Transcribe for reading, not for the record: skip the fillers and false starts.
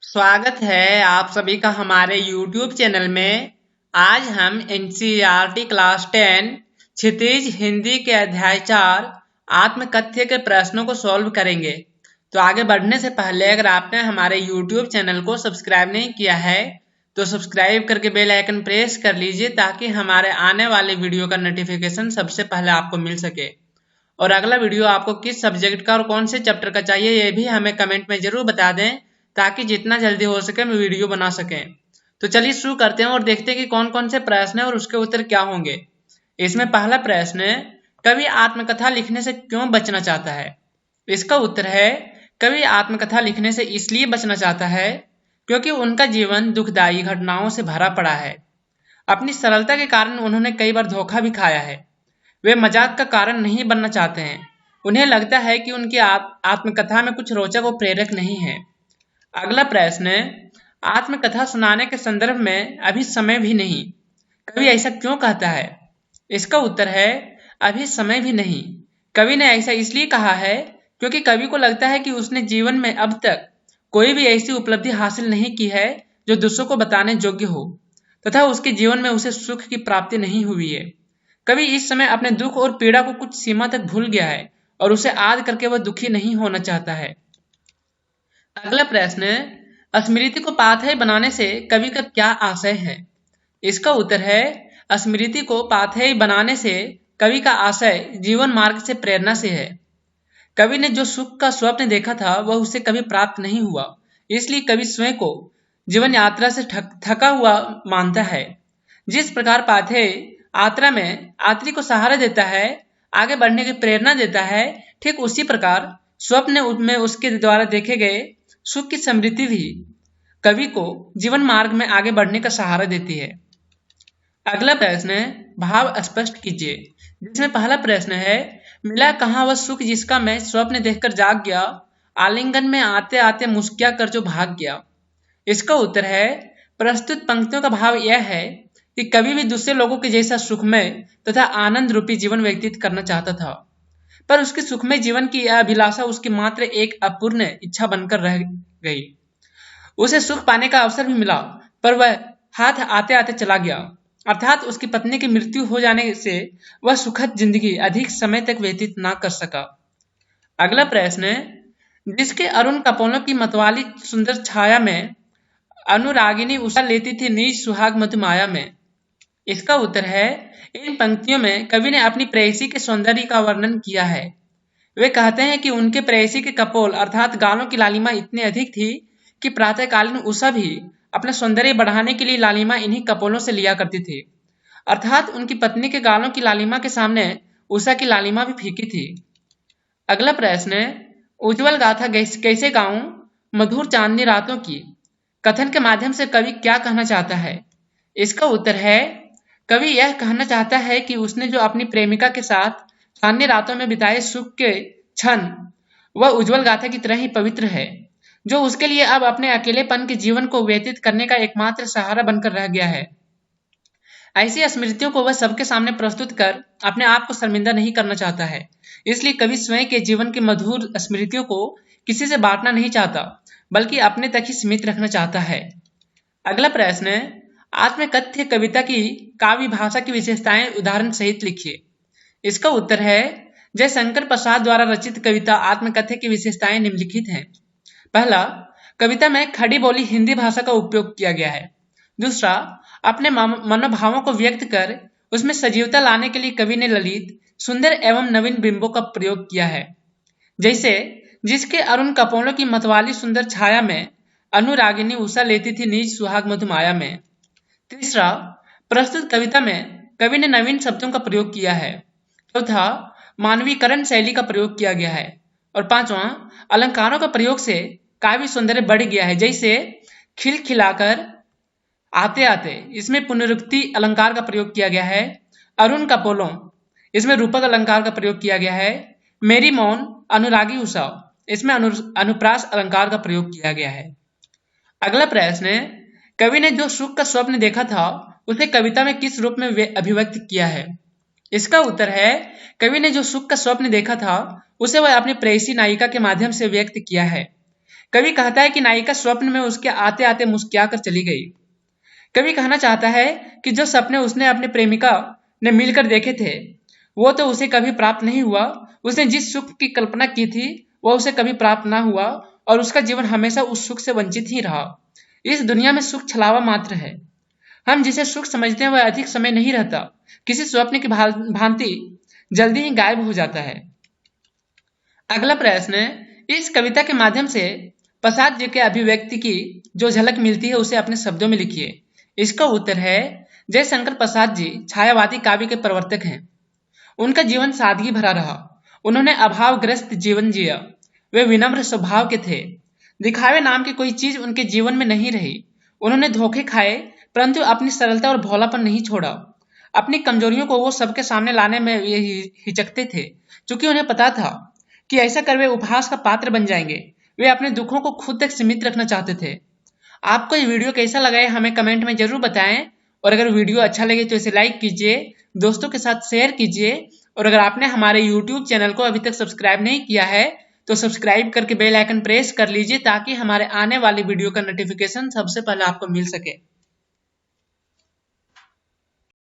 स्वागत है आप सभी का हमारे YouTube चैनल में। आज हम NCERT क्लास 10 क्षितिज हिंदी के अध्याय 4 आत्मकथ्य के प्रश्नों को सॉल्व करेंगे। तो आगे बढ़ने से पहले अगर आपने हमारे YouTube चैनल को सब्सक्राइब नहीं किया है तो सब्सक्राइब करके बेल आइकन प्रेस कर लीजिए ताकि हमारे आने वाले वीडियो का नोटिफिकेशन सबसे पहले आपको मिल सके। और अगला वीडियो आपको किस सब्जेक्ट का और कौन से चैप्टर का चाहिए ये भी हमें कमेंट में जरूर बता दें ताकि जितना जल्दी हो सके हम वीडियो बना सकें। तो चलिए शुरू करते हैं और देखते हैं कि कौन कौन से प्रश्न है और उसके उत्तर क्या होंगे। इसमें पहला प्रश्न है, कवि आत्मकथा लिखने से क्यों बचना चाहता है? इसका उत्तर है, कवि आत्मकथा लिखने से इसलिए बचना चाहता है क्योंकि उनका जीवन दुखदायी घटनाओं से भरा पड़ा है। अपनी सरलता के कारण उन्होंने कई बार धोखा भी खाया है। वे मजाक का कारण नहीं बनना चाहते हैं। उन्हें लगता है कि उनकी आत्मकथा में कुछ रोचक और प्रेरक नहीं है। अगला प्रश्न है, आत्मकथा सुनाने के संदर्भ में अभी समय भी नहीं। कवि ऐसा क्यों कहता है? इसका उत्तर है, अभी समय भी नहीं। कवि ने ऐसा इसलिए कहा है क्योंकि कवि को लगता है कि उसने जीवन में अब तक कोई भी ऐसी उपलब्धि हासिल नहीं की है जो दूसरों को बताने योग्य हो, तथा उसके जीवन में उसे सुख की प्राप्ति नहीं हुई है। कवि इस समय अपने दुख और पीड़ा को कुछ सीमा तक भूल गया है और उसे याद करके वह दुखी नहीं होना चाहता है। अगला प्रश्न है, स्मृति को पाथेय बनाने से कवि का क्या आशय है? इसका उत्तर है, स्मृति को पाथेय बनाने से कवि का आशय जीवन मार्ग से प्रेरणा से है। कवि ने जो सुख का स्वप्न देखा था वह उसे कभी प्राप्त नहीं हुआ, इसलिए कवि स्वयं को जीवन यात्रा से थका हुआ मानता है। जिस प्रकार पाथेय यात्रा में यात्री को सहारा देता है, आगे बढ़ने की प्रेरणा देता है, ठीक उसी प्रकार स्वप्न में उसके द्वारा देखे गए सुख की समृद्धि भी कवि को जीवन मार्ग में आगे बढ़ने का सहारा देती है। अगला प्रश्न है, भाव स्पष्ट कीजिए। जिसमें पहला प्रश्न है, मिला कहाँ वह सुख जिसका मैं स्वप्न देखकर जाग गया, आलिंगन में आते आते मुस्किया कर जो भाग गया। इसका उत्तर है, प्रस्तुत पंक्तियों का भाव यह है कि कवि भी दूसरे लोगों के जैसा सुखमय तथा आनंद रूपी जीवन व्यतीत करना चाहता था, पर उसके सुखमय जीवन की यह अभिलाषा उसकी मात्र एक अपूर्ण इच्छा बनकर रह गई। उसे सुख पाने का अवसर भी मिला, पर वह हाथ आते आते चला गया, अर्थात उसकी पत्नी की मृत्यु हो जाने से वह सुखद जिंदगी अधिक समय तक व्यतीत ना कर सका। अगला प्रश्न है, जिसके अरुण कपोलों की मतवाली सुंदर छाया में अनुरागिनी उषा लेती थी निज सुहाग मधुमाया में। इसका उत्तर है, इन पंक्तियों में कवि ने अपनी प्रेयसी के सौंदर्य का वर्णन किया है। वे कहते हैं कि उनके प्रेयसी के कपोल अर्थात गालों की लालिमा इतनी अधिक थी कि प्रातःकालीन उषा भी अपना सौंदर्य बढ़ाने के लिए लालिमा इन्हीं कपोलों से लिया करती थी, अर्थात उनकी पत्नी के गालों की लालिमा के सामने उषा की लालिमा भी फीकी थी। अगला प्रश्न है, उज्जवल गाथा कैसे गाऊं मधुर चांदनी रातों की, कथन के माध्यम से कवि क्या कहना चाहता है? इसका उत्तर है, कवि यह कहना चाहता है कि उसने जो अपनी प्रेमिका के साथ चांदनी रातों में बिताए सुख के क्षण वह उज्जवल गाथा की तरह ही पवित्र है, जो उसके लिए अब अपने अकेलेपन के जीवन को व्यतीत करने का एकमात्र सहारा बनकर रह गया है। ऐसी स्मृतियों को वह सबके सामने प्रस्तुत कर अपने आप को शर्मिंदा नहीं करना चाहता है, इसलिए कवि स्वयं के जीवन की मधुर स्मृतियों को किसी से बांटना नहीं चाहता, बल्कि अपने तक ही सीमित रखना चाहता है। अगला प्रश्न है, आत्मकथ्य कविता की काव्य भाषा की विशेषताएं उदाहरण सहित लिखिए। इसका उत्तर है, जयशंकर प्रसाद द्वारा रचित कविता आत्मकथ्य की विशेषताएं निम्नलिखित हैं। पहला, कविता में खड़ी बोली हिंदी भाषा का उपयोग किया गया है। दूसरा, अपने मनोभावों को व्यक्त कर उसमें सजीवता लाने के लिए कवि ने ललित, सुंदर एवं नवीन बिंबों का प्रयोग किया है, जैसे जिसके अरुण कपोलों की मतवाली सुंदर छाया में अनुरागिनी उषा लेती थी निज सुहाग मधुमाया में। तीसरा, प्रस्तुत कविता में कवि ने नवीन शब्दों का प्रयोग किया है। चौथा, मानवीकरण शैली का प्रयोग किया गया है। और पांचवा, अलंकारों का प्रयोग से काव्य सौंदर्य बढ़ गया है, जैसे खिलखिलाकर आते आते, इसमें पुनरुक्ति अलंकार का प्रयोग किया गया है। अरुण कपोलों, इसमें रूपक अलंकार का प्रयोग किया गया है। मेरी मौन अनुरागी उषा, इसमें अनुप्रास अलंकार का प्रयोग किया गया है। अगला प्रश्न है, कवि ने जो सुख का स्वप्न देखा था उसे कविता में किस रूप में अभिव्यक्त किया है? इसका उत्तर है, कवि ने जो सुख का स्वप्न देखा था उसे वह अपनी प्रेयसी नायिका के माध्यम से व्यक्त किया है। कवि कहता है कि नायिका स्वप्न में उसके आते आते मुस्कुरा कर चली गई। कवि कहना चाहता है कि जो सपने उसने अपने प्रेमिका ने मिलकर देखे थे वो तो उसे कभी प्राप्त नहीं हुआ। उसने जिस सुख की कल्पना की थी वह उसे कभी प्राप्त ना हुआ और उसका जीवन हमेशा उस सुख से वंचित ही रहा। इस दुनिया में सुख छलावा मात्र है। हम जिसे सुख समझते हैं वह अधिक समय नहीं रहता, किसी स्वप्न की भांति जल्दी ही गायब हो जाता है। अगला प्रश्न, इस कविता के माध्यम से प्रसाद जी के अभिव्यक्ति की जो झलक मिलती है उसे अपने शब्दों में लिखिए। इसका उत्तर है जयशंकर प्रसाद जी छायावादी काव्य के प्रवर्तक हैं। उनका जीवन सादगी भरा रहा। उन्होंने अभावग्रस्त जीवन जिया। वे विनम्र स्वभाव के थे। दिखावे नाम की कोई चीज उनके जीवन में नहीं रही। उन्होंने धोखे खाए परंतु अपनी सरलता और भोलापन नहीं छोड़ा। अपनी कमजोरियों को वो सबके सामने लाने में हिचकते थे, क्योंकि उन्हें पता था कि ऐसा कर वे उपहास का पात्र बन जाएंगे। वे अपने दुखों को खुद तक सीमित रखना चाहते थे। आपको ये वीडियो कैसा लगा है हमें कमेंट में जरूर बताएं, और अगर वीडियो अच्छा लगे तो इसे लाइक कीजिए, दोस्तों के साथ शेयर कीजिए, और अगर आपने हमारे YouTube चैनल को अभी तक सब्सक्राइब नहीं किया है तो सब्सक्राइब करके बेल आइकन प्रेस कर लीजिए ताकि हमारे आने वाली वीडियो का नोटिफिकेशन सबसे पहले आपको मिल सके।